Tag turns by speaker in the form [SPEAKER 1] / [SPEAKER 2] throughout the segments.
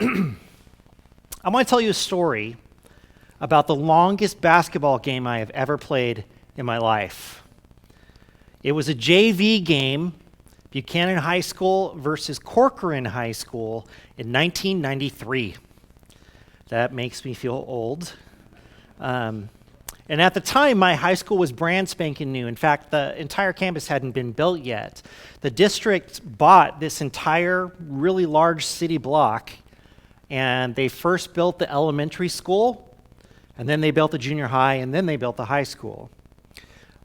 [SPEAKER 1] I want to tell you a story about the longest basketball game I have ever played in my life. It was a JV game, Buchanan High School versus Corcoran High School in 1993. That makes me feel old. And at the time, my high school was brand spanking new. In fact, the entire campus hadn't been built yet. The district bought this entire really large city block, and they first built the elementary school, and then they built the junior high, and then they built the high school.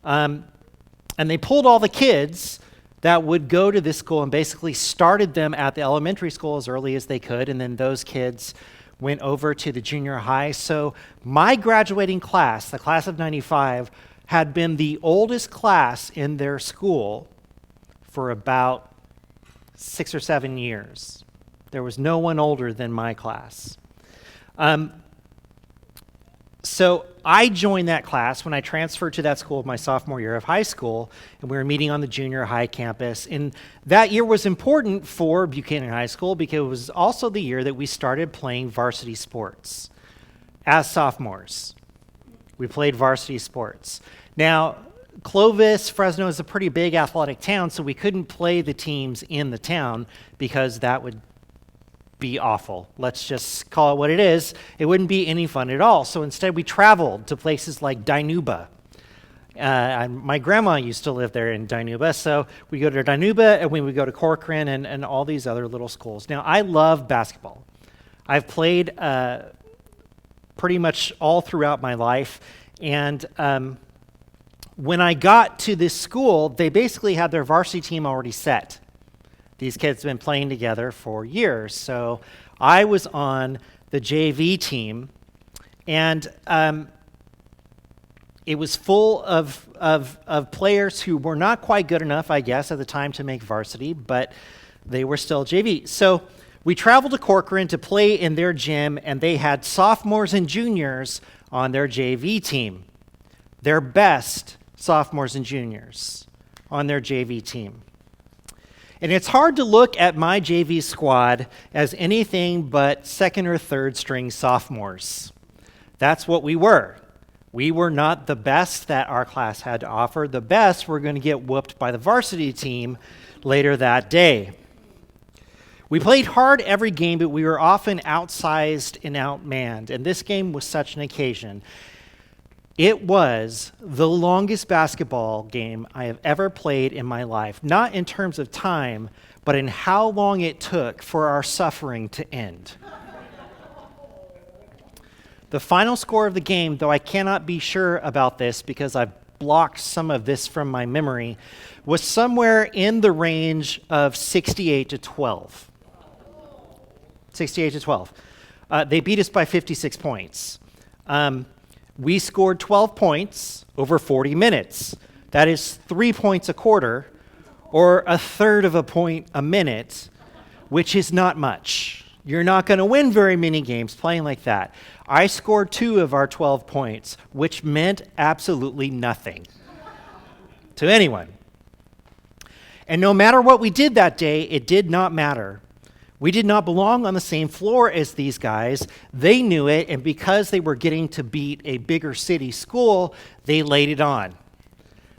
[SPEAKER 1] And they pulled all the kids that would go to this school and basically started them at the elementary school as early as they could, and then those kids went over to the junior high. So my graduating class, the class of 95, had been the oldest class in their school for about 6 or 7 years. There was no one older than my class. So I joined that class when I transferred to that school my sophomore year of high school, and we were meeting on the junior high campus. And that year was important for Buchanan High School because it was also the year that we started playing varsity sports. As sophomores, we played varsity sports. Now, Clovis, Fresno is a pretty big athletic town, so we couldn't play the teams in the town because that would be awful. Let's just call it what it is. It wouldn't be any fun at all. So instead we traveled to places like Dinuba. My grandma used to live there in Dinuba, so we go to Dinuba and we would go to Corcoran and all these other little schools. Now, I love basketball. I've played pretty much all throughout my life, and when I got to this school, they basically had their varsity team already set. These kids have been playing together for years. So I was on the JV team, and it was full of players who were not quite good enough, I guess, at the time to make varsity, but they were still JV. So we traveled to Corcoran to play in their gym, and they had sophomores and juniors on their JV team. Their best sophomores and juniors on their JV team. And it's hard to look at my JV squad as anything but second or third string sophomores. That's what we were. We were not the best that our class had to offer. The best were going to get whooped by the varsity team later that day. We played hard every game, but we were often outsized and outmanned. And this game was such an occasion. It was the longest basketball game I have ever played in my life, not in terms of time, but in how long it took for our suffering to end. The final score of the game, though I cannot be sure about this because I've blocked some of this from my memory, was somewhere in the range of 68 to 12. 68 to 12. They beat us by 56 points. We scored 12 points over 40 minutes. That is 3 points a quarter, or a third of a point a minute, which is not much. You're not going to win very many games playing like that. I scored 2 of our 12 points, which meant absolutely nothing to anyone. And no matter what we did that day, it did not matter. We did not belong on the same floor as these guys. They knew it, and because they were getting to beat a bigger city school, they laid it on.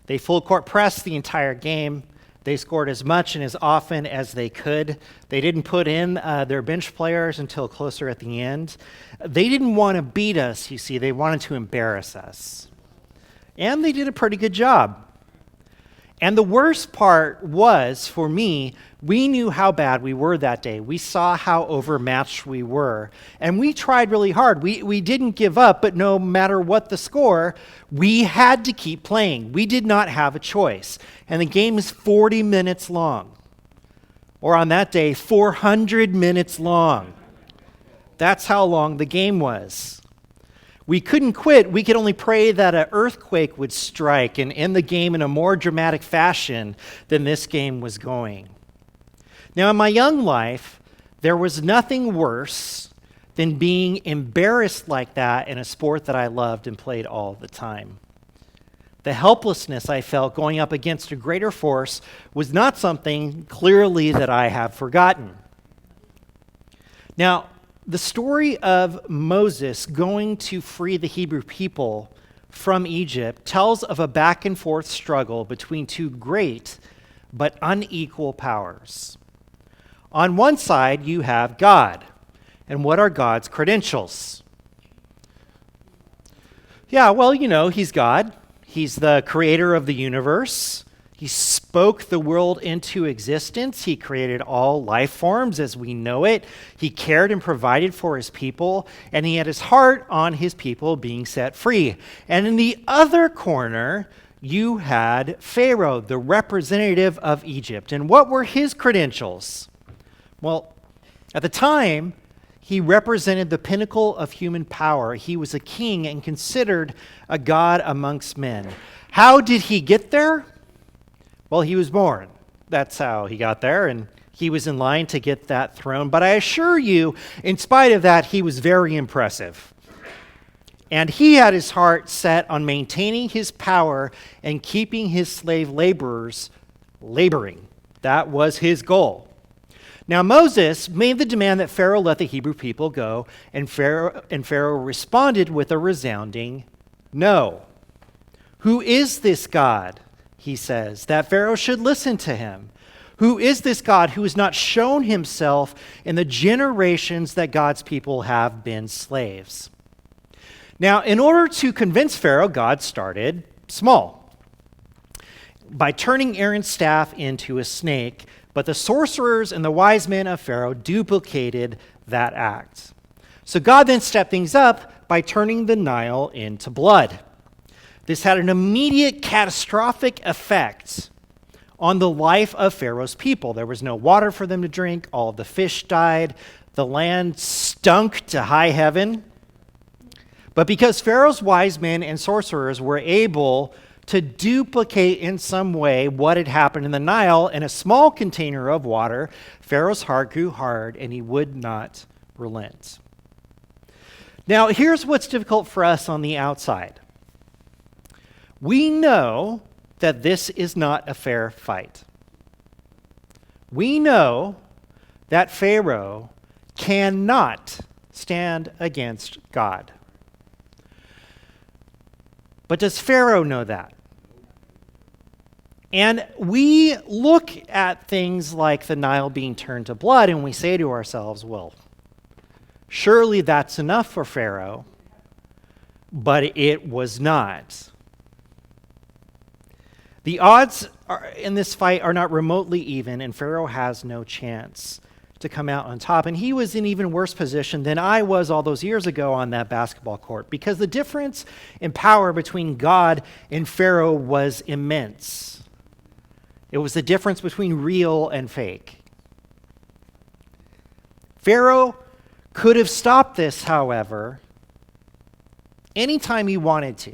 [SPEAKER 1] They full court pressed the entire game. They scored as much and as often as they could. They didn't put in their bench players until closer at the end. They didn't want to beat us, you see. They wanted to embarrass us. And they did a pretty good job. And the worst part was, for me, we knew how bad we were that day. We saw how overmatched we were. And we tried really hard. We didn't give up, but no matter what the score, we had to keep playing. We did not have a choice. And the game is 40 minutes long. Or on that day, 400 minutes long. That's how long the game was. We couldn't quit. We could only pray that an earthquake would strike and end the game in a more dramatic fashion than this game was going. Now, in my young life, there was nothing worse than being embarrassed like that in a sport that I loved and played all the time. The helplessness I felt going up against a greater force was not something clearly that I have forgotten. Now, The story of Moses going to free the Hebrew people from Egypt tells of a back and forth struggle between two great but unequal powers. On one side, you have God. And what are God's credentials? Yeah, well, he's God. He's the creator of the universe. He spoke the world into existence. He created all life forms as we know it. He cared and provided for his people, and he had his heart on his people being set free. And in the other corner, you had Pharaoh, the representative of Egypt. And what were his credentials? Well, at the time, he represented the pinnacle of human power. He was a king and considered a god amongst men. How did he get there? Well, he was born. That's how he got there, and he was in line to get that throne. But I assure you, in spite of that, he was very impressive. And he had his heart set on maintaining his power and keeping his slave laborers laboring. That was his goal. Now, Moses made the demand that Pharaoh let the Hebrew people go, and Pharaoh responded with a resounding no. Who is this God, he says, that Pharaoh should listen to him? Who is this God who has not shown himself in the generations that God's people have been slaves? Now, in order to convince Pharaoh, God started small by turning Aaron's staff into a snake, but the sorcerers and the wise men of Pharaoh duplicated that act. So God then stepped things up by turning the Nile into blood. This had an immediate catastrophic effect on the life of Pharaoh's people. There was no water for them to drink. All of the fish died. The land stunk to high heaven. But because Pharaoh's wise men and sorcerers were able to duplicate in some way what had happened in the Nile in a small container of water, Pharaoh's heart grew hard and he would not relent. Now, here's what's difficult for us on the outside. We know that this is not a fair fight. We know that Pharaoh cannot stand against God. But does Pharaoh know that? And we look at things like the Nile being turned to blood and we say to ourselves, well, surely that's enough for Pharaoh. But it was not. The odds in this fight are not remotely even, and Pharaoh has no chance to come out on top. And he was in even worse position than I was all those years ago on that basketball court, because the difference in power between God and Pharaoh was immense. It was the difference between real and fake. Pharaoh could have stopped this, however, anytime he wanted to.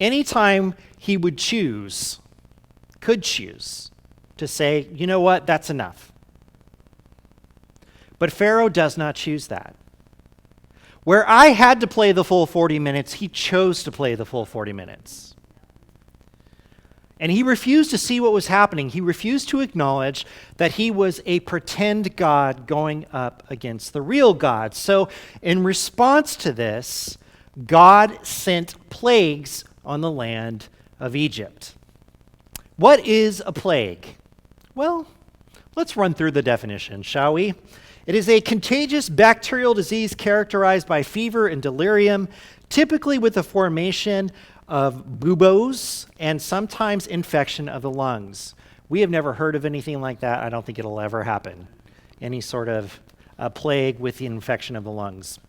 [SPEAKER 1] Anytime he would could choose to say, you know what, that's enough. But Pharaoh does not choose that. Where I had to play the full 40 minutes, he chose to play the full 40 minutes. And he refused to see what was happening. He refused to acknowledge that he was a pretend God going up against the real God. So in response to this, God sent plagues on the land of Egypt. What is a plague? Well, let's run through the definition, shall we? It is a contagious bacterial disease characterized by fever and delirium, typically with the formation of buboes and sometimes infection of the lungs. We have never heard of anything like that. I don't think it'll ever happen. Any sort of plague with the infection of the lungs.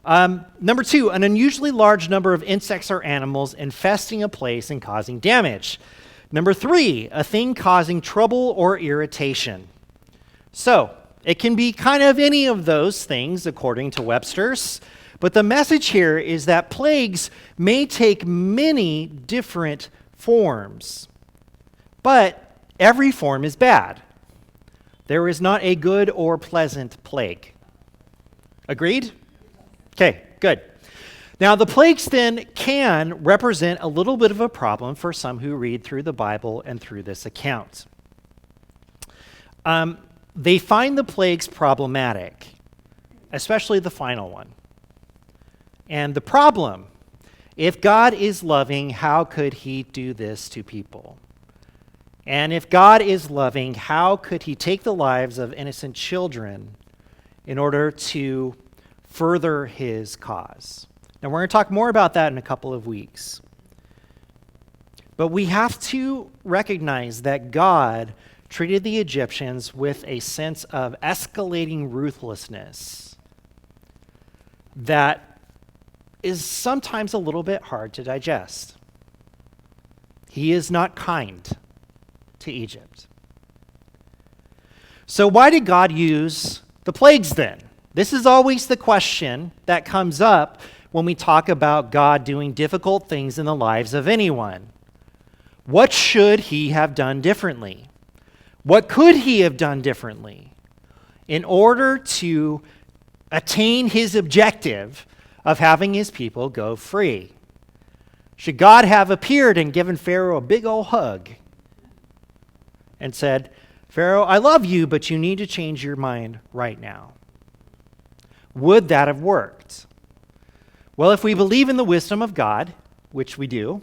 [SPEAKER 1] Number 2, an unusually large number of insects or animals infesting a place and causing damage. Number 3, a thing causing trouble or irritation. So, it can be kind of any of those things according to Webster's, but the message here is that plagues may take many different forms, but every form is bad. There is not a good or pleasant plague. Agreed? Okay, good. Now, the plagues then can represent a little bit of a problem for some who read through the Bible and through this account. they find the plagues problematic, especially the final one. And the problem, if God is loving, how could he do this to people? And if God is loving, how could he take the lives of innocent children in order to further his cause? Now, we're going to talk more about that in a couple of weeks. But we have to recognize that God treated the Egyptians with a sense of escalating ruthlessness that is sometimes a little bit hard to digest. He is not kind to Egypt. So why did God use the plagues then? This is always the question that comes up when we talk about God doing difficult things in the lives of anyone. What should he have done differently? What could he have done differently in order to attain his objective of having his people go free? Should God have appeared and given Pharaoh a big old hug and said, Pharaoh, I love you, but you need to change your mind right now? Would that have worked? Well, if we believe in the wisdom of God, which we do,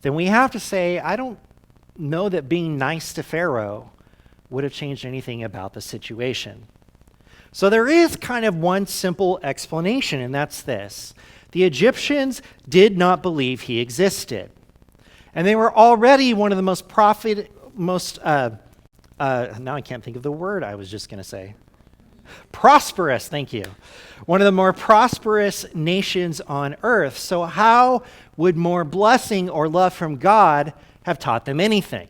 [SPEAKER 1] then we have to say, I don't know that being nice to Pharaoh would have changed anything about the situation. So there is kind of one simple explanation, and that's this. The Egyptians did not believe he existed. And they were already one of the now I can't think of the word I was just going to say. Prosperous, thank you. One of the more prosperous nations on earth. So how would more blessing or love from God have taught them anything?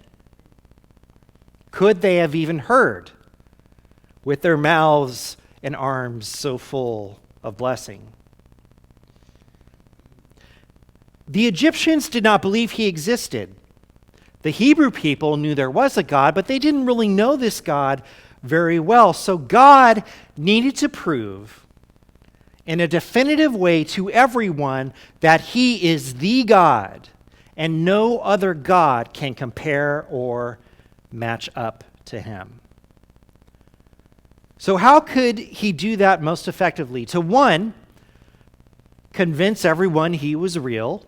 [SPEAKER 1] Could they have even heard with their mouths and arms so full of blessing? The Egyptians did not believe he existed. The Hebrew people knew there was a God, but they didn't really know this God very well. So God needed to prove in a definitive way to everyone that he is the God, and no other God can compare or match up to him. So how could he do that most effectively? To one, convince everyone he was real,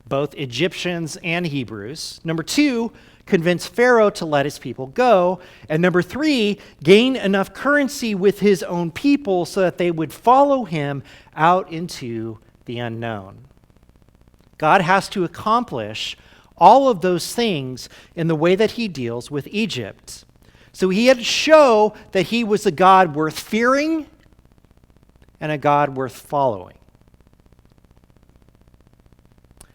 [SPEAKER 1] both Egyptians and Hebrews. Number two, convince Pharaoh to let his people go. And number three, gain enough currency with his own people so that they would follow him out into the unknown. God has to accomplish all of those things in the way that he deals with Egypt. So he had to show that he was a God worth fearing and a God worth following.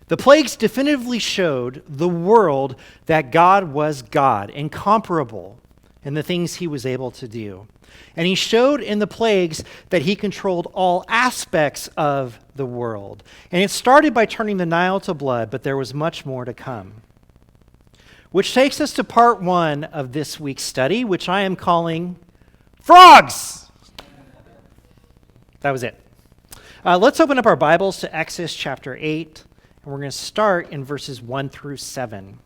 [SPEAKER 1] The plagues definitively showed the world that God was God, incomparable in the things he was able to do. And he showed in the plagues that he controlled all aspects of the world. And it started by turning the Nile to blood, but there was much more to come. Which takes us to part one of this week's study, which I am calling Frogs! That was it. Let's open up our Bibles to Exodus chapter 8. And we're going to start in verses 1 through 7.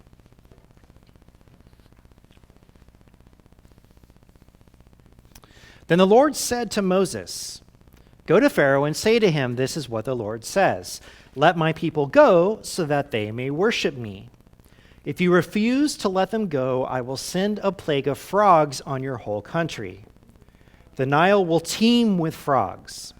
[SPEAKER 1] Then the Lord said to Moses, "Go to Pharaoh and say to him, 'This is what the Lord says. Let my people go so that they may worship me. If you refuse to let them go, I will send a plague of frogs on your whole country. The Nile will teem with frogs.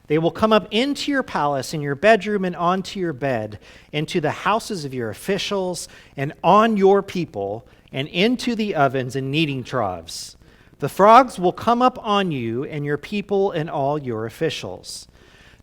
[SPEAKER 1] They will come up into your palace, in your bedroom, and onto your bed, into the houses of your officials, and on your people, and into the ovens and kneading troughs. The frogs will come up on you and your people and all your officials."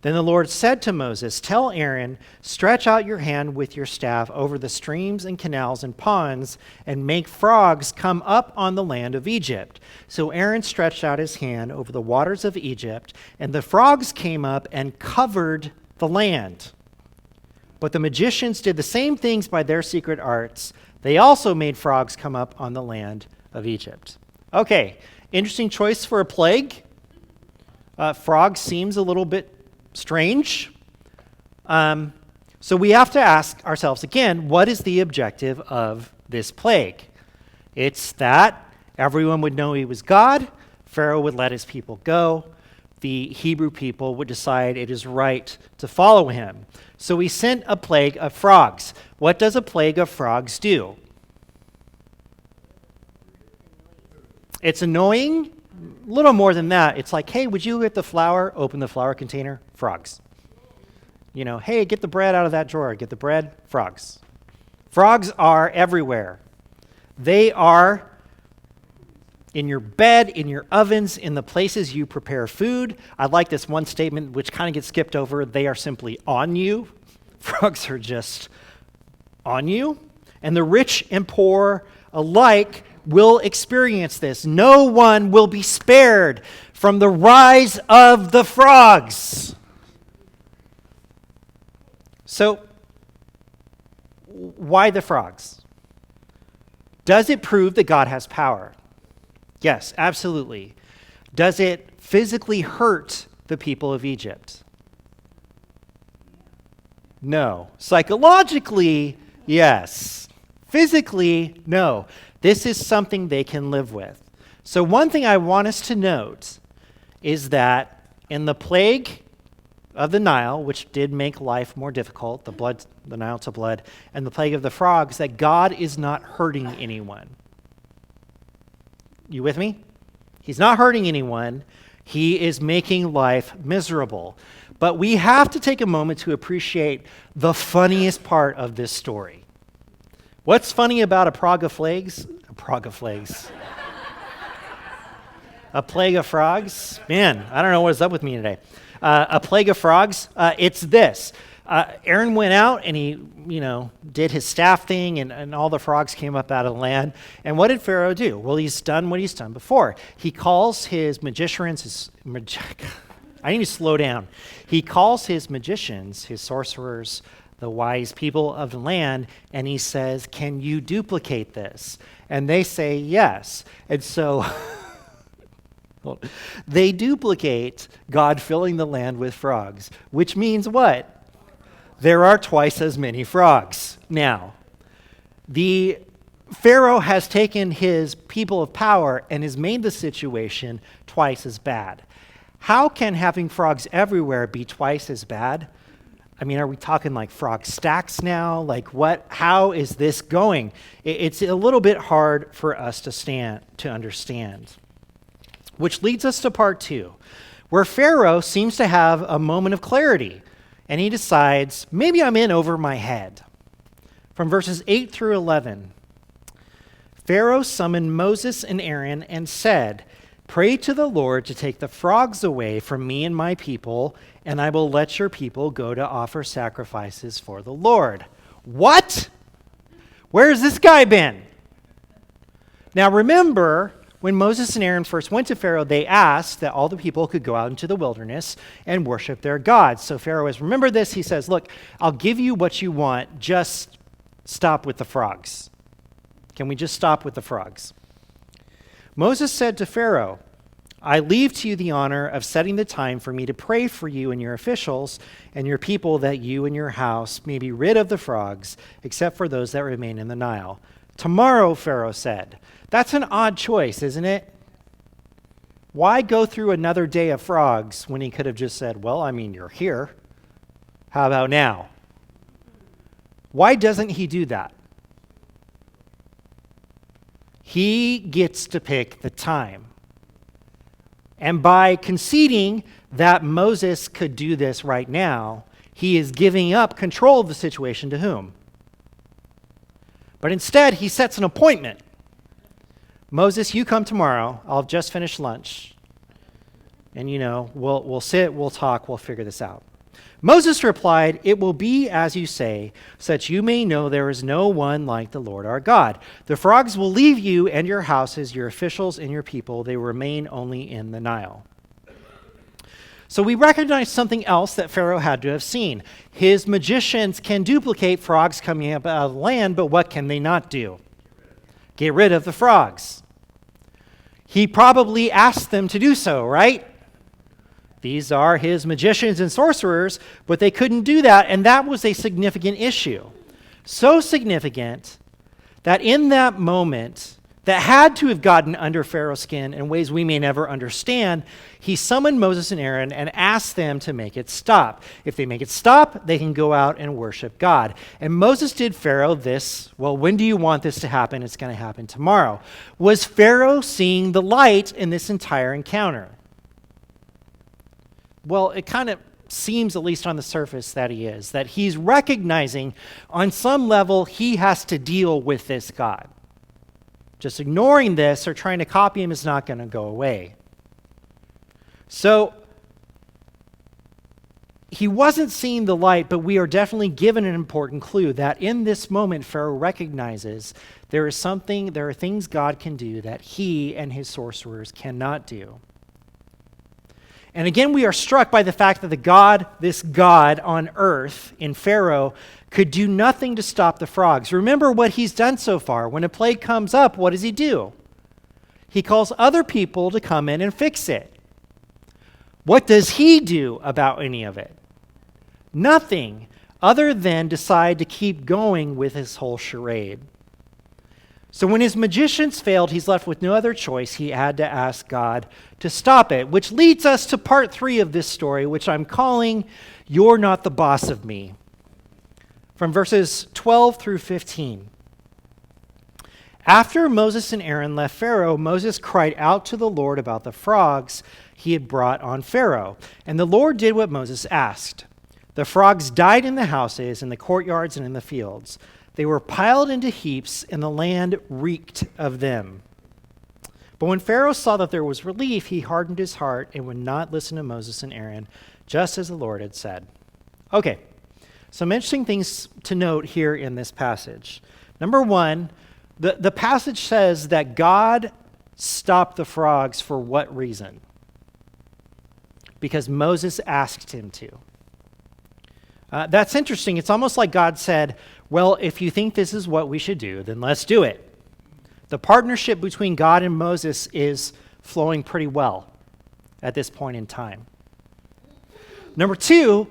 [SPEAKER 1] Then the Lord said to Moses, "Tell Aaron, stretch out your hand with your staff over the streams and canals and ponds, and make frogs come up on the land of Egypt." So Aaron stretched out his hand over the waters of Egypt, and the frogs came up and covered the land. But the magicians did the same things by their secret arts. They also made frogs come up on the land of Egypt. Okay, interesting choice for a plague. Frog seems a little bit strange. So we have to ask ourselves again, what is the objective of this plague? It's that Everyone would know he was God. Pharaoh would let his people go. The Hebrew people would decide it is right to follow him. So he sent a plague of frogs. What does a plague of frogs do? It's annoying. A little more than that. It's like, hey, would you get the flour? Open the flour container. Frogs. You know, hey, get the bread out of that drawer. Get the bread. Frogs. Frogs are everywhere. They are in your bed, in your ovens, in the places you prepare food. I like this one statement which kind of gets skipped over. They are simply on you. Frogs are just on you. And the rich and poor alike will experience this. No one will be spared from the rise of the frogs. So, why the frogs? Does it prove that God has power? Yes, absolutely. Does it physically hurt the people of Egypt? No. Psychologically, yes. Physically, no. This is something they can live with. So one thing I want us to note is that in the plague of the Nile, which did make life more difficult, the Nile to blood, and the plague of the frogs, that God is not hurting anyone. You with me? He's not hurting anyone. He is making life miserable. But we have to take a moment to appreciate the funniest part of this story. What's funny about a plague of frogs? A plague of frogs? Man, I don't know what's up with me today. A plague of frogs, it's this. Aaron went out and he, did his staff thing and all the frogs came up out of the land. And what did Pharaoh do? Well, he's done what he's done before. He calls his magicians, I need to slow down. He calls his magicians, his sorcerers, the wise people of the land, and he says, can you duplicate this? And they say yes. And so they duplicate God filling the land with frogs, which means what? There are twice as many frogs. Now, the Pharaoh has taken his people of power and has made the situation twice as bad. How can having frogs everywhere be twice as bad? I mean, are we talking like frog stacks now? Like what? How is this going? It's a little bit hard for us to understand. Which leads us to part 2, where Pharaoh seems to have a moment of clarity, and he decides, maybe I'm in over my head. From verses 8 through 11, Pharaoh summoned Moses and Aaron and said, pray to the Lord to take the frogs away from me and my people, and I will let your people go to offer sacrifices for the Lord. What? Where's this guy been? Now remember, when Moses and Aaron first went to Pharaoh, they asked that all the people could go out into the wilderness and worship their gods. So Pharaoh has remembered this. He says, look, I'll give you what you want. Just stop with the frogs. Can we just stop with the frogs? Moses said to Pharaoh, I leave to you the honor of setting the time for me to pray for you and your officials and your people that you and your house may be rid of the frogs, except for those that remain in the Nile. Tomorrow, Pharaoh said. That's an odd choice, isn't it? Why go through another day of frogs when he could have just said, well, I mean, you're here. How about now? Why doesn't he do that? He gets to pick the time. And by conceding that Moses could do this right now, he is giving up control of the situation to whom? But instead, he sets an appointment. Moses, you come tomorrow. I'll just finish lunch. And, we'll sit, we'll talk, we'll figure this out. Moses replied, it will be as you say, so that you may know there is no one like the Lord our God. The frogs will leave you and your houses, your officials and your people. They will remain only in the Nile. So we recognize something else that Pharaoh had to have seen. His magicians can duplicate frogs coming up out of the land, but what can they not do? Get rid of the frogs. He probably asked them to do so, right? These are his magicians and sorcerers, but they couldn't do that, and that was a significant issue. So significant that in that moment, that had to have gotten under Pharaoh's skin in ways we may never understand, he summoned Moses and Aaron and asked them to make it stop. If they make it stop, they can go out and worship God. And Moses did Pharaoh this, well, when do you want this to happen? It's going to happen tomorrow. Was Pharaoh seeing the light in this entire encounter? Well, it kind of seems, at least on the surface, that he is, that he's recognizing on some level he has to deal with this God. Just ignoring this or trying to copy him is not going to go away. So he wasn't seeing the light, but we are definitely given an important clue that in this moment, Pharaoh recognizes there are things God can do that he and his sorcerers cannot do. And again, we are struck by the fact that this God on earth in Pharaoh could do nothing to stop the frogs. Remember what he's done so far. When a plague comes up, what does he do? He calls other people to come in and fix it. What does he do about any of it? Nothing, other than decide to keep going with his whole charade. So when his magicians failed, he's left with no other choice. He had to ask God to stop it, which leads us to part 3 of this story, which I'm calling, You're Not the Boss of Me. From verses 12 through 15. After Moses and Aaron left Pharaoh, Moses cried out to the Lord about the frogs he had brought on Pharaoh. And the Lord did what Moses asked. The frogs died in the houses, in the courtyards, and in the fields. They were piled into heaps, and the land reeked of them. But when Pharaoh saw that there was relief, he hardened his heart and would not listen to Moses and Aaron, just as the Lord had said. Okay, some interesting things to note here in this passage. Number 1, the passage says that God stopped the frogs for what reason? Because Moses asked him to. That's interesting. It's almost like God said, well, if you think this is what we should do, then let's do it. The partnership between God and Moses is flowing pretty well at this point in time. Number 2,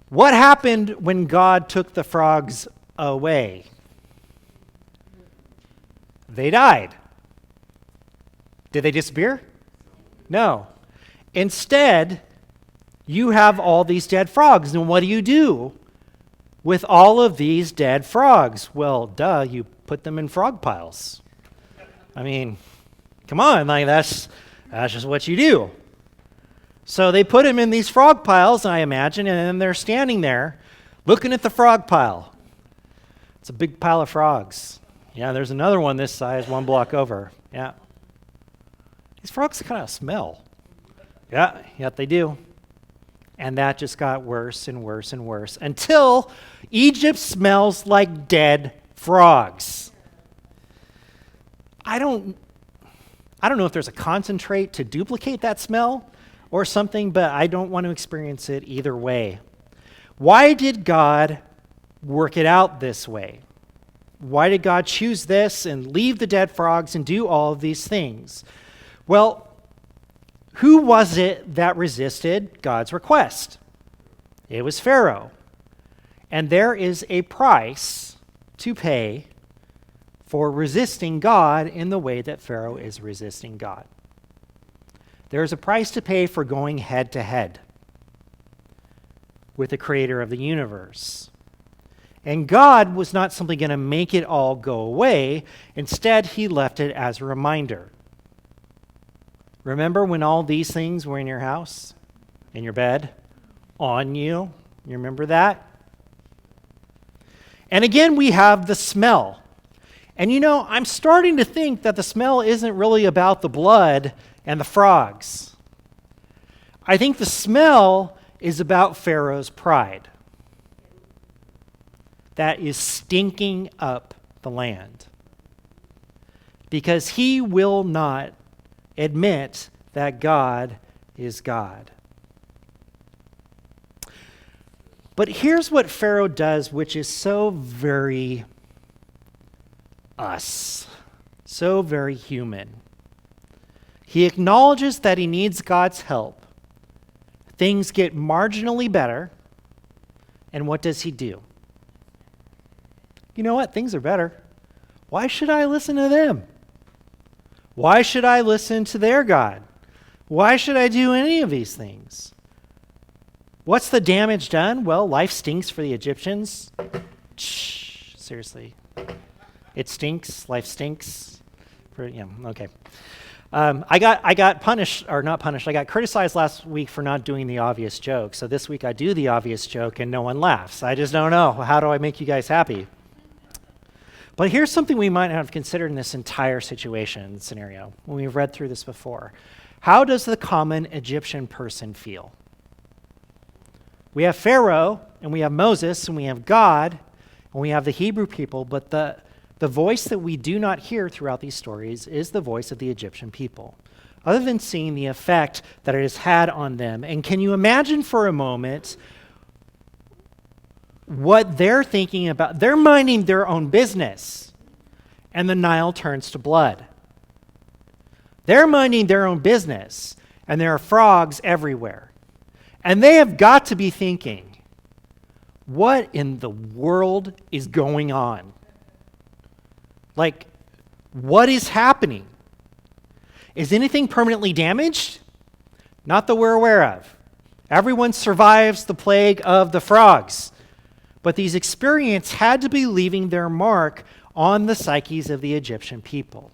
[SPEAKER 1] what happened when God took the frogs away? They died. Did they disappear? No. Instead, you have all these dead frogs. And what do you do with all of these dead frogs? Well, duh, you put them in frog piles. I mean, come on, like that's just what you do. So they put them in these frog piles, I imagine, and then they're standing there looking at the frog pile. It's a big pile of frogs. Yeah, there's another one this size, 1 block over. Yeah. These frogs kind of smell. Yeah, they do. And that just got worse and worse and worse until Egypt smells like dead frogs. I don't know if there's a concentrate to duplicate that smell or something, but I don't want to experience it either way. Why did God work it out this way? Why did God choose this and leave the dead frogs and do all of these things? Well, who was it that resisted God's request? It was Pharaoh. And there is a price to pay for resisting God in the way that Pharaoh is resisting God. There's a price to pay for going head to head with the creator of the universe. And God was not simply going to make it all go away. Instead, he left it as a reminder. Remember when all these things were in your house, in your bed, on you? You remember that? And again, we have the smell. And I'm starting to think that the smell isn't really about the blood and the frogs. I think the smell is about Pharaoh's pride that is stinking up the land. Because he will not admit that God is God. But here's what Pharaoh does, which is so very us, so very human. He acknowledges that he needs God's help. Things get marginally better, and what does he do? You know what? Things are better. Why should I listen to them? Why should I listen to their God? Why should I do any of these things? What's the damage done? Well, life stinks for the Egyptians. Shh, seriously. It stinks. Life stinks. Okay. I got punished, or not punished, I got criticized last week for not doing the obvious joke. So this week I do the obvious joke and no one laughs. I just don't know. How do I make you guys happy? But here's something we might have considered in this entire situation scenario when we've read through this before. How does the common Egyptian person feel? We have Pharaoh, and we have Moses, and we have God, and we have the Hebrew people, but the voice that we do not hear throughout these stories is the voice of the Egyptian people, other than seeing the effect that it has had on them. And can you imagine for a moment what they're thinking about? They're minding their own business, and the Nile turns to blood. They're minding their own business, and there are frogs everywhere. And they have got to be thinking, what in the world is going on? Like, what is happening? Is anything permanently damaged? Not that we're aware of. Everyone survives the plague of the frogs. But these experiences had to be leaving their mark on the psyches of the Egyptian people.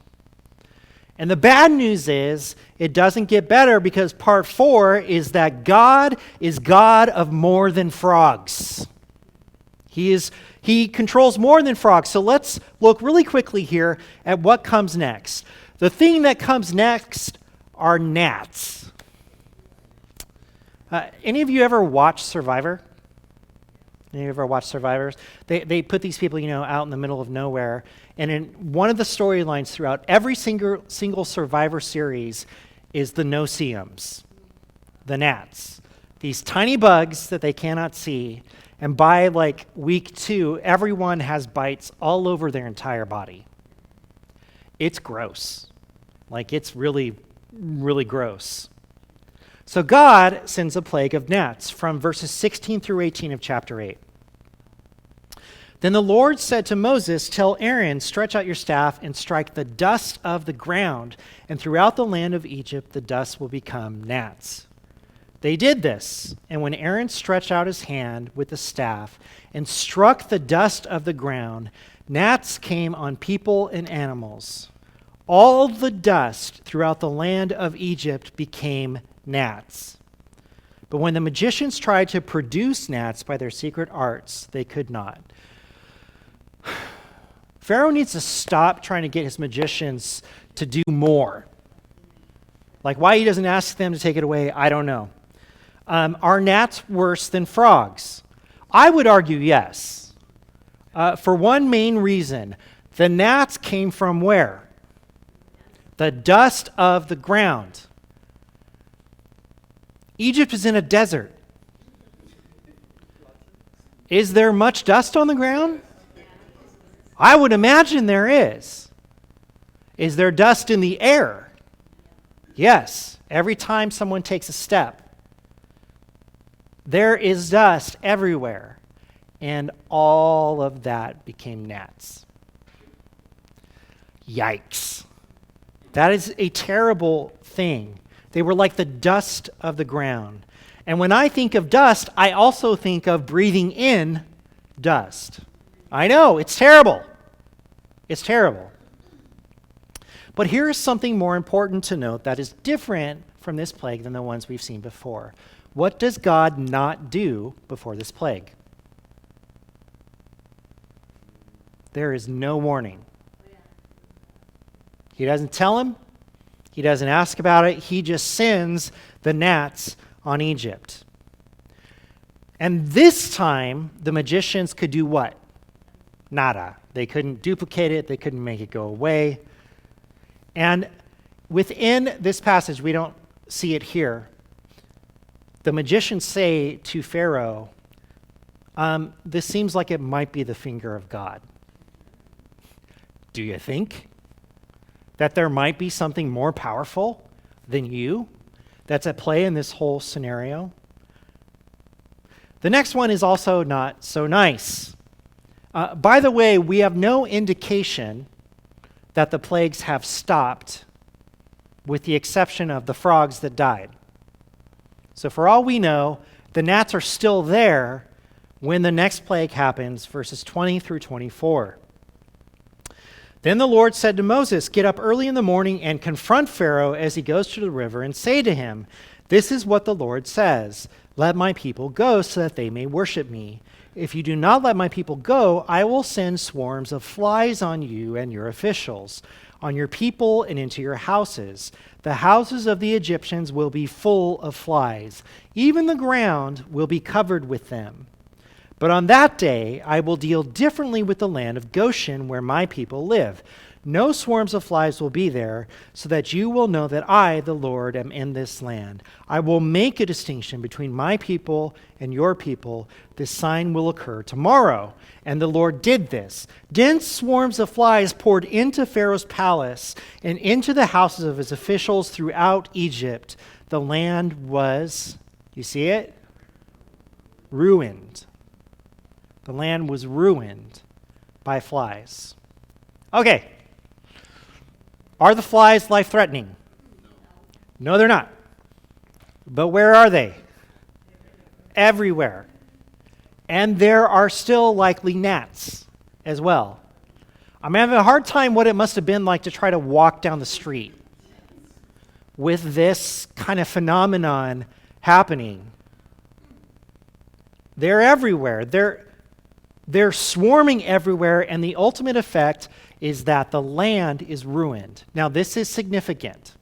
[SPEAKER 1] And the bad news is, it doesn't get better, because part 4 is that God is God of more than frogs. He controls more than frogs. So let's look really quickly here at what comes next. The thing that comes next are gnats. Any of you ever watch Survivor? Any of you ever watch Survivors? They put these people, out in the middle of nowhere. And in one of the storylines throughout every single Survivor series is the no-see-ums, the gnats. These tiny bugs that they cannot see. And by week 2, everyone has bites all over their entire body. It's gross. It's really, really gross. So God sends a plague of gnats from verses 16 through 18 of chapter 8. Then the Lord said to Moses, "Tell Aaron, stretch out your staff and strike the dust of the ground, and throughout the land of Egypt the dust will become gnats." They did this, and when Aaron stretched out his hand with the staff and struck the dust of the ground, gnats came on people and animals. All the dust throughout the land of Egypt became gnats. But when the magicians tried to produce gnats by their secret arts, they could not. Pharaoh needs to stop trying to get his magicians to do more. Why he doesn't ask them to take it away, I don't know. Are gnats worse than frogs? I would argue yes. For one main reason, the gnats came from where? The dust of the ground. Egypt is in a desert. Is there much dust on the ground? I would imagine there is. Is there dust in the air? Yes. Every time someone takes a step, there is dust everywhere. And all of that became gnats. Yikes. That is a terrible thing. They were like the dust of the ground. And when I think of dust, I also think of breathing in dust. I know, it's terrible. It's terrible. But here is something more important to note that is different from this plague than the ones we've seen before. What does God not do before this plague? There is no warning. He doesn't tell him. He doesn't ask about it. He just sends the gnats on Egypt. And this time, the magicians could do what? Nada. They couldn't duplicate it. They couldn't make it go away. And within this passage, we don't see it here. The magicians say to Pharaoh, this seems like it might be the finger of God. Do you think that there might be something more powerful than you that's at play in this whole scenario? The next one is also not so nice. By the way, we have no indication that the plagues have stopped with the exception of the frogs that died. So for all we know, the gnats are still there when the next plague happens, verses 20 through 24. Then the Lord said to Moses, "Get up early in the morning and confront Pharaoh as he goes to the river and say to him, 'This is what the Lord says, let my people go so that they may worship me. If you do not let my people go, I will send swarms of flies on you and your officials, on your people and into your houses. The houses of the Egyptians will be full of flies. Even the ground will be covered with them. But on that day, I will deal differently with the land of Goshen where my people live. No swarms of flies will be there, so that you will know that I, the Lord, am in this land. I will make a distinction between my people and your people. This sign will occur tomorrow." And the Lord did this. Dense swarms of flies poured into Pharaoh's palace and into the houses of his officials throughout Egypt. The land was, you see it? Ruined. The land was ruined by flies. Okay. Are the flies life-threatening? No, they're not. But where are they? Everywhere. And there are still likely gnats as well. I'm having a hard time what it must have been like to try to walk down the street with this kind of phenomenon happening. They're everywhere. They're swarming everywhere, and the ultimate effect is that the land is ruined. Now, this is significant,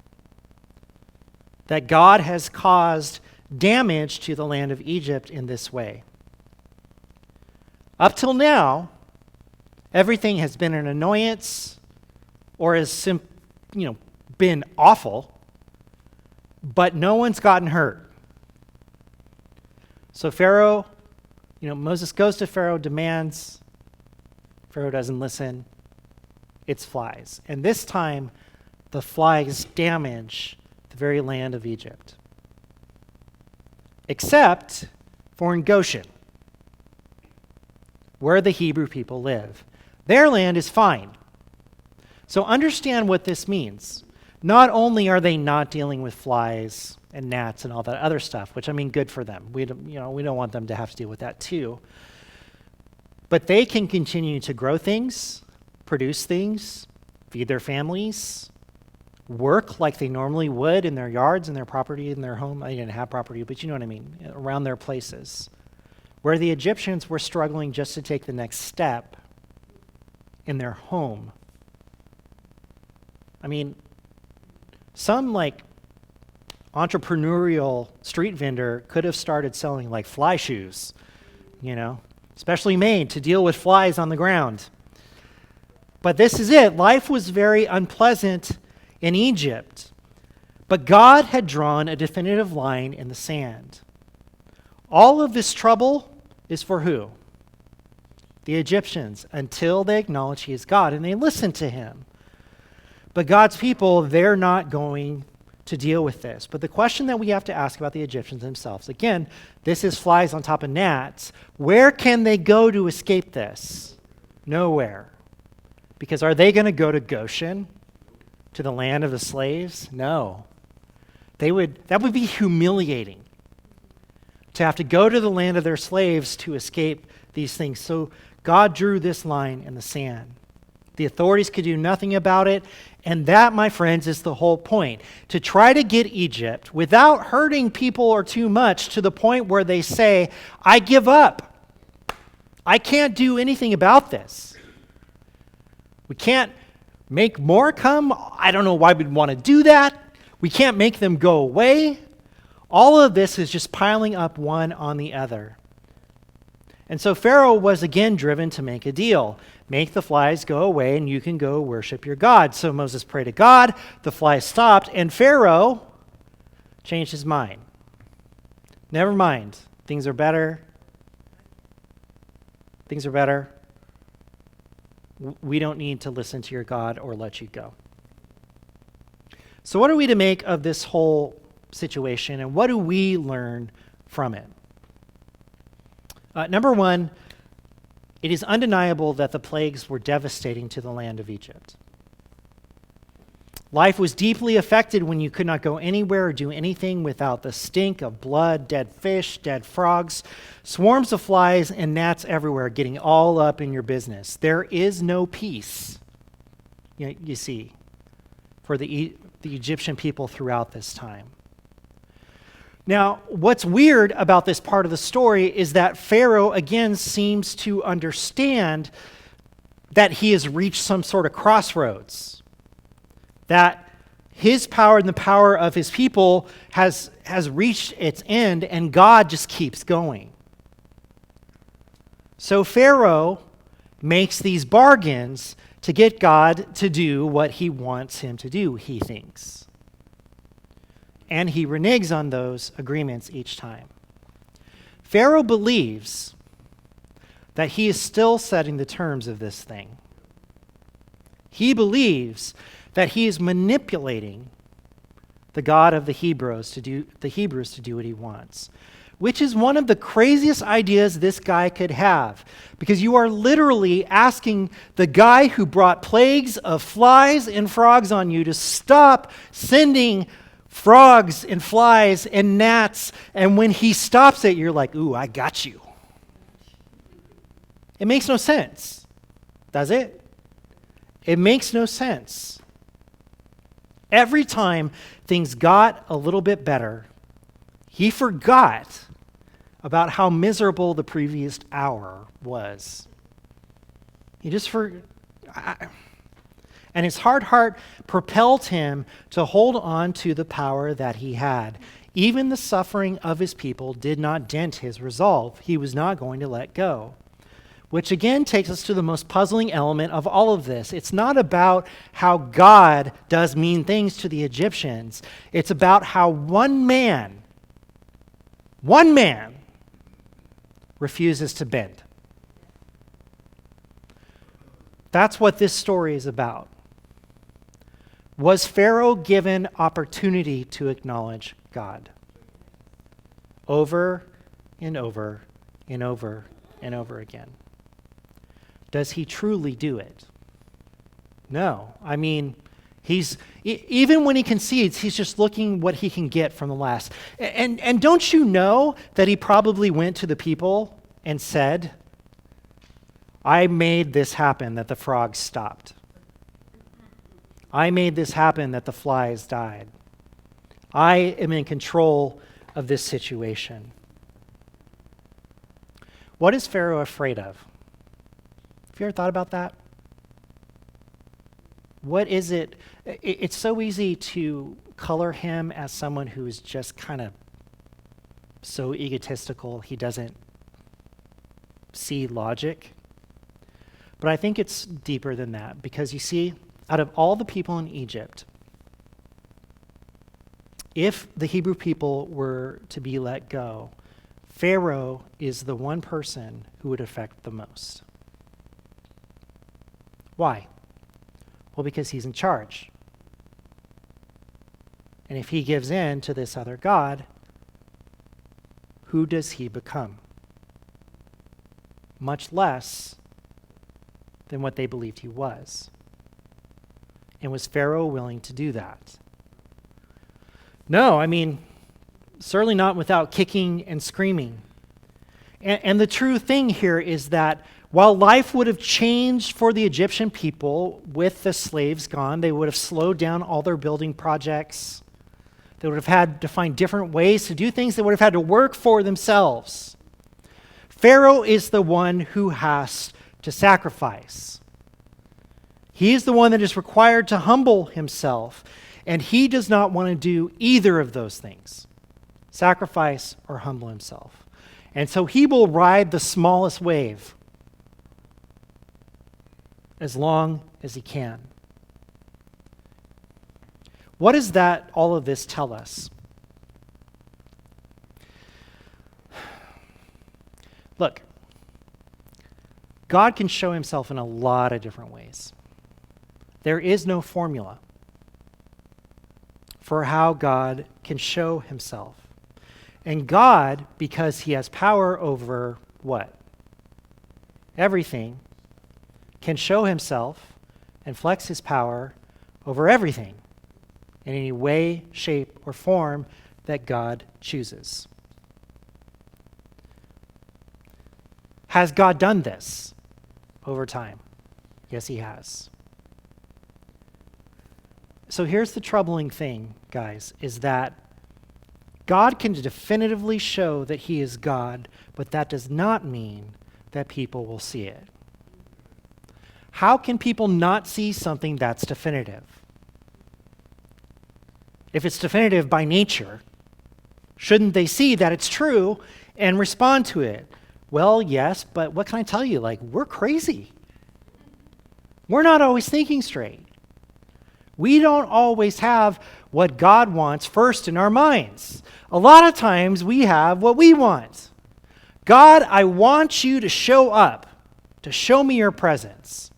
[SPEAKER 1] that God has caused damage to the land of Egypt in this way. Up till now, everything has been an annoyance or has been awful, but no one's gotten hurt. So Pharaoh, Moses goes to Pharaoh, demands. Pharaoh doesn't listen. It's flies. And this time, the flies damage the very land of Egypt. Except for in Goshen, where the Hebrew people live. Their land is fine. So understand what this means. Not only are they not dealing with flies and gnats and all that other stuff, which good for them. We don't want them to have to deal with that too. But they can continue to grow things, produce things, feed their families, work like they normally would in their yards and their property in their home. They didn't have property, but you know what I mean, around their places. Where the Egyptians were struggling just to take the next step in their home. Some entrepreneurial street vendor could have started selling fly shoes, specially made to deal with flies on the ground. But this is it. Life was very unpleasant in Egypt. But God had drawn a definitive line in the sand. All of this trouble is for who? The Egyptians, until they acknowledge he is God and they listen to him. But God's people, they're not going to deal with this. But the question that we have to ask about the Egyptians themselves, again, this is flies on top of gnats. Where can they go to escape this? Nowhere. Because are they going to go to Goshen, to the land of the slaves? No. That would be humiliating, to have to go to the land of their slaves to escape these things. So God drew this line in the sand. The authorities could do nothing about it, and that, my friends, is the whole point. To try to get Egypt, without hurting people or too much, to the point where they say, I give up. I can't do anything about this. We can't make more come. I don't know why we'd want to do that. We can't make them go away. All of this is just piling up one on the other. And so Pharaoh was again driven to make a deal. Make the flies go away and you can go worship your God. So Moses prayed to God, the flies stopped, and Pharaoh changed his mind. Never mind, things are better. Things are better. We don't need to listen to your God or let you go. So what are we to make of this whole situation, and what do we learn from it? Number one, it is undeniable that the plagues were devastating to the land of Egypt. Life was deeply affected when you could not go anywhere or do anything without the stink of blood, dead fish, dead frogs, swarms of flies, and gnats everywhere getting all up in your business. There is no peace, you see, for the Egyptian people throughout this time. Now, what's weird about this part of the story is that Pharaoh, again, seems to understand that he has reached some sort of crossroads, that his power and the power of his people has reached its end, and God just keeps going. So Pharaoh makes these bargains to get God to do what he wants him to do, he thinks. And he reneges on those agreements each time. Pharaoh believes that he is still setting the terms of this thing. He believes that he is manipulating the God of the Hebrews to do what he wants, which is one of the craziest ideas this guy could have, because you are literally asking the guy who brought plagues of flies and frogs on you to stop sending frogs and flies and gnats, and when he stops it, you're like, ooh, I got you. It makes no sense, does it? It makes no sense. Every time things got a little bit better, he forgot about how miserable the previous hour was. He just forgot. And his hard heart propelled him to hold on to the power that he had. Even the suffering of his people did not dent his resolve. He was not going to let go. Which again takes us to the most puzzling element of all of this. It's not about how God does mean things to the Egyptians. It's about how one man refuses to bend. That's what this story is about. Was Pharaoh given opportunity to acknowledge God? Over and over and over and over again. Does he truly do it? No. I mean, even when he concedes, he's just looking what he can get from the last. And don't you know that he probably went to the people and said, I made this happen that the frogs stopped. I made this happen that the flies died. I am in control of this situation. What is Pharaoh afraid of? Have you ever thought about that? What is it? It's so easy to color him as someone who is just kind of so egotistical he doesn't see logic. But I think it's deeper than that, because you see, out of all the people in Egypt, if the Hebrew people were to be let go, Pharaoh is the one person who would affect the most. Why? Well, because he's in charge. And if he gives in to this other god, who does he become? Much less than what they believed he was. And was Pharaoh willing to do that? No, I mean, certainly not without kicking and screaming. And the true thing here is that while life would have changed for the Egyptian people with the slaves gone, they would have slowed down all their building projects. They would have had to find different ways to do things. They would have had to work for themselves. Pharaoh is the one who has to sacrifice. He is the one that is required to humble himself, and he does not want to do either of those things, sacrifice or humble himself. And so he will ride the smallest wave as long as he can. What does all of this tell us? Look, God can show himself in a lot of different ways. There is no formula for how God can show himself. And God, because he has power over what? Everything, can show himself and flex his power over everything. in any way, shape, or form that God chooses. Has God done this over time? Yes, he has. So here's the troubling thing, guys, is that God can definitively show that he is God, but that does not mean that people will see it. How can people not see something that's definitive? If it's definitive by nature, shouldn't they see that it's true and respond to it? Well, yes, but what can I tell you? Like, we're crazy. We're not always thinking straight. We don't always have what God wants first in our minds. A lot of times we have what we want. God, I want you to show up, to show me your presence.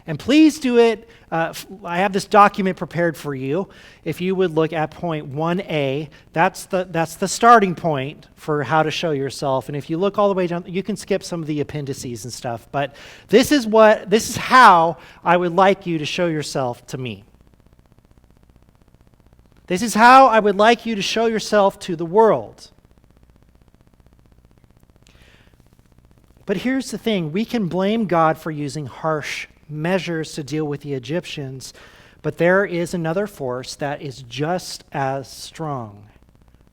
[SPEAKER 1] And please do it. I have this document prepared for you. If you would look at point 1A, that's the starting point for how to show yourself. And if you look all the way down, you can skip some of the appendices and stuff. But this is how I would like you to show yourself to me. This is how I would like you to show yourself to the world. But here's the thing. We can blame God for using harsh measures to deal with the Egyptians, but there is another force that is just as strong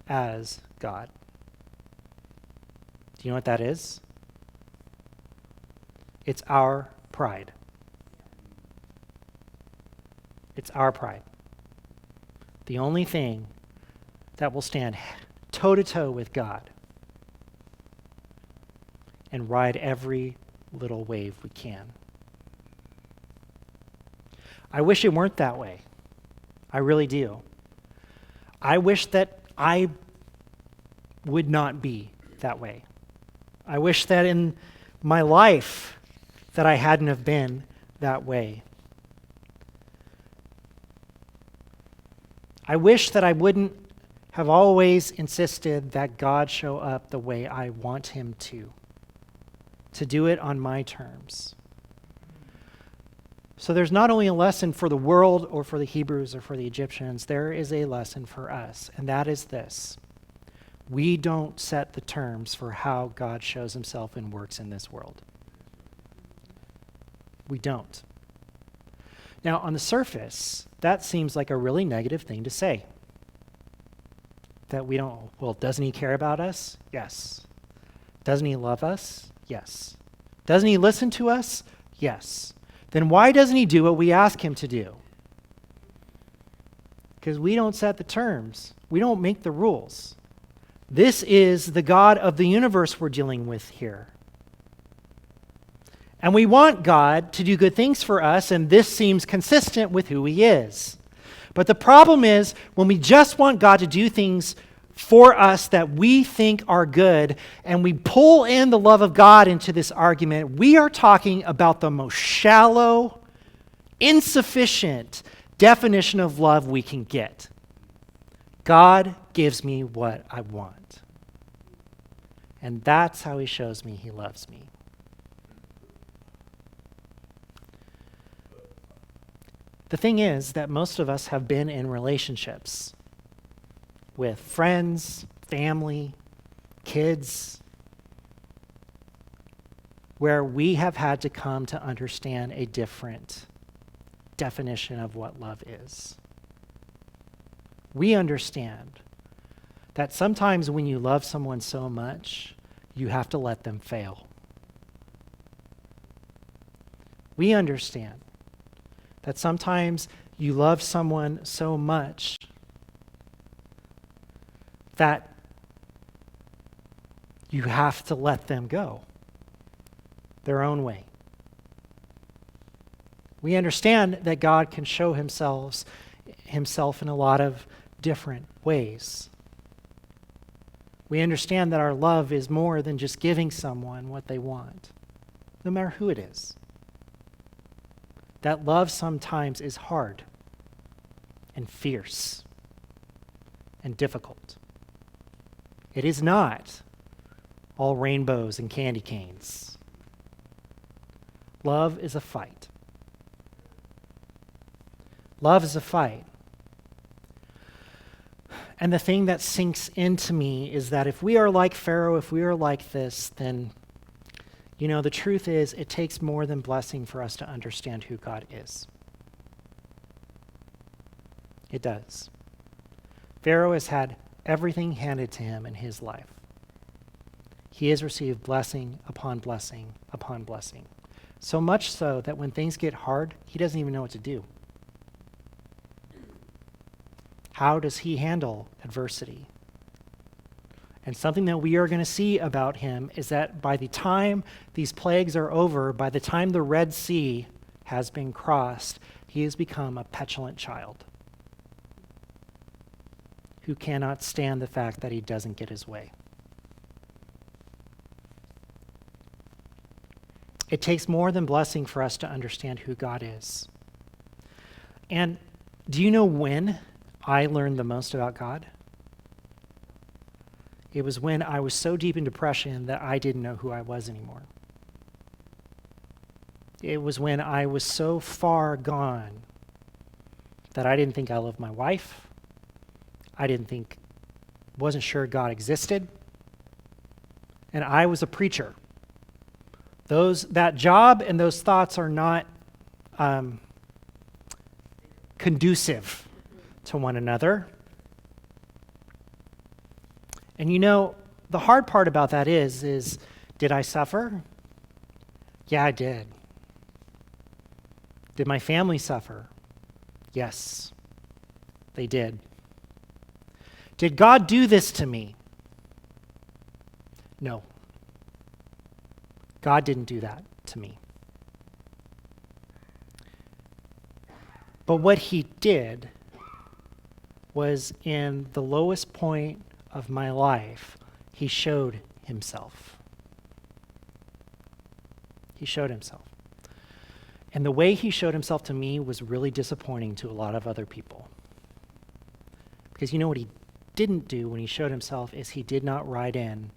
[SPEAKER 1] as God. Do you know what that is? It's our pride. It's our pride. The only thing that will stand toe-to-toe with God and ride every little wave we can. I wish it weren't that way. I really do. I wish that I would not be that way. I wish that in my life that I hadn't have been that way. I wish that I wouldn't have always insisted that God show up the way I want him to do it on my terms. So there's not only a lesson for the world or for the Hebrews or for the Egyptians, there is a lesson for us, and that is this. We don't set the terms for how God shows himself and works in this world. We don't. Now, on the surface, that seems like a really negative thing to say. That we don't, well, doesn't he care about us? Yes. Doesn't he love us? Yes. Doesn't he listen to us? Yes. Then why doesn't he do what we ask him to do? Because we don't set the terms. We don't make the rules. This is the God of the universe we're dealing with here. And we want God to do good things for us, and this seems consistent with who he is. But the problem is, when we just want God to do things for us that we think are good, and we pull in the love of God into this argument, we are talking about the most shallow, insufficient definition of love we can get. God gives me what I want. And that's how he shows me he loves me. The thing is that most of us have been in relationships with friends, family, kids, where we have had to come to understand a different definition of what love is. We understand that sometimes when you love someone so much, you have to let them fail. We understand that sometimes you love someone so much that you have to let them go their own way. We understand that God can show himself in a lot of different ways. We understand that our love is more than just giving someone what they want, no matter who it is. That love sometimes is hard and fierce and difficult. It is not all rainbows and candy canes. Love is a fight. Love is a fight. And the thing that sinks into me is that if we are like Pharaoh, if we are like this, then, the truth is it takes more than blessing for us to understand who God is. It does. Pharaoh has had everything handed to him in his life. He has received blessing upon blessing upon blessing. So much so that when things get hard, he doesn't even know what to do. How does he handle adversity? And something that we are going to see about him is that by the time these plagues are over, by the time the Red Sea has been crossed, he has become a petulant child who cannot stand the fact that he doesn't get his way. It takes more than blessing for us to understand who God is. And do you know when I learned the most about God? It was when I was so deep in depression that I didn't know who I was anymore. It was when I was so far gone that I didn't think I loved my wife. Wasn't sure God existed. And I was a preacher. That job and those thoughts are not conducive to one another. And the hard part about that is did I suffer? Yeah, I did. Did my family suffer? Yes, they did. Did God do this to me? No. God didn't do that to me. But what he did was in the lowest point of my life, he showed himself. He showed himself. And the way he showed himself to me was really disappointing to a lot of other people. Because what he didn't do when he showed himself is he did not ride in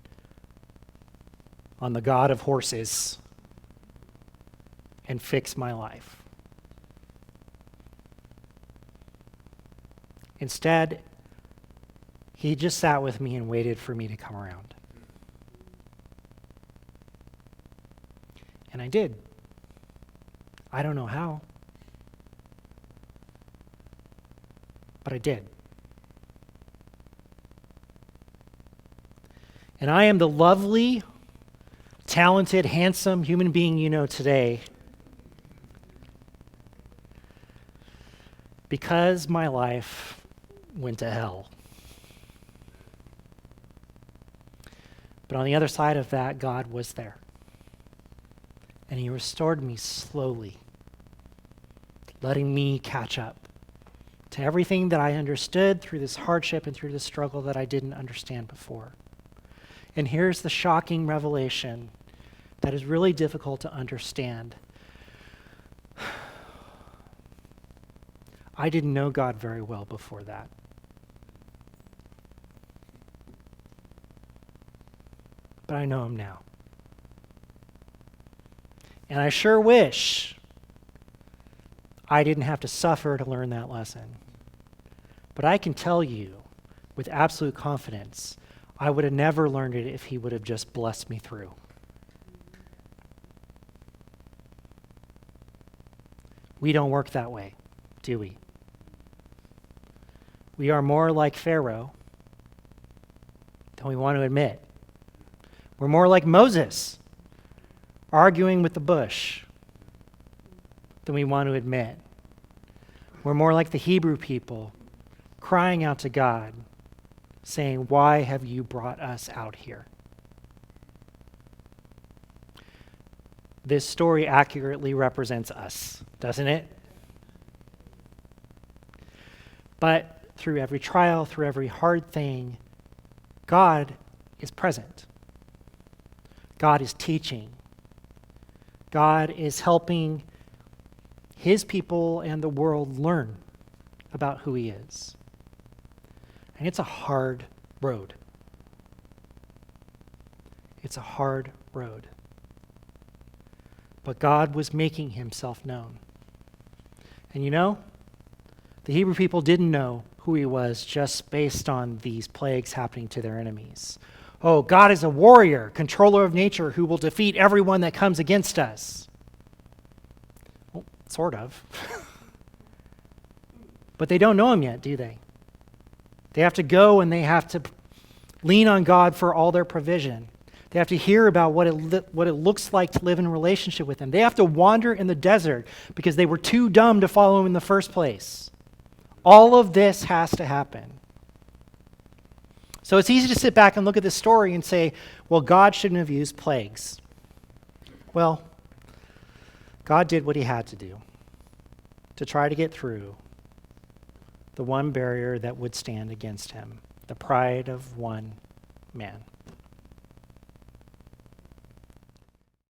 [SPEAKER 1] on the God of horses and fix my life. Instead, he just sat with me and waited for me to come around. And I did. I don't know how, but I did. And I am the lovely, talented, handsome human being you know today because my life went to hell. But on the other side of that, God was there. And he restored me slowly, letting me catch up to everything that I understood through this hardship and through this struggle that I didn't understand before. And here's the shocking revelation that is really difficult to understand. I didn't know God very well before that. But I know him now. And I sure wish I didn't have to suffer to learn that lesson. But I can tell you with absolute confidence, I would have never learned it if he would have just blessed me through. We don't work that way, do we? We are more like Pharaoh than we want to admit. We're more like Moses, arguing with the bush, than we want to admit. We're more like the Hebrew people, crying out to God, saying, "Why have you brought us out here?" This story accurately represents us, doesn't it? But through every trial, through every hard thing, God is present. God is teaching. God is helping his people and the world learn about who he is. And it's a hard road. It's a hard road. But God was making himself known. And The Hebrew people didn't know who he was just based on these plagues happening to their enemies. Oh, God is a warrior, controller of nature, who will defeat everyone that comes against us. Well, sort of. But they don't know him yet, do they? They have to go and they have to lean on God for all their provision. They have to hear about what it looks like to live in relationship with him. They have to wander in the desert because they were too dumb to follow him in the first place. All of this has to happen. So it's easy to sit back and look at this story and say, well, God shouldn't have used plagues. Well, God did what he had to do to try to get through the one barrier that would stand against him, the pride of one man.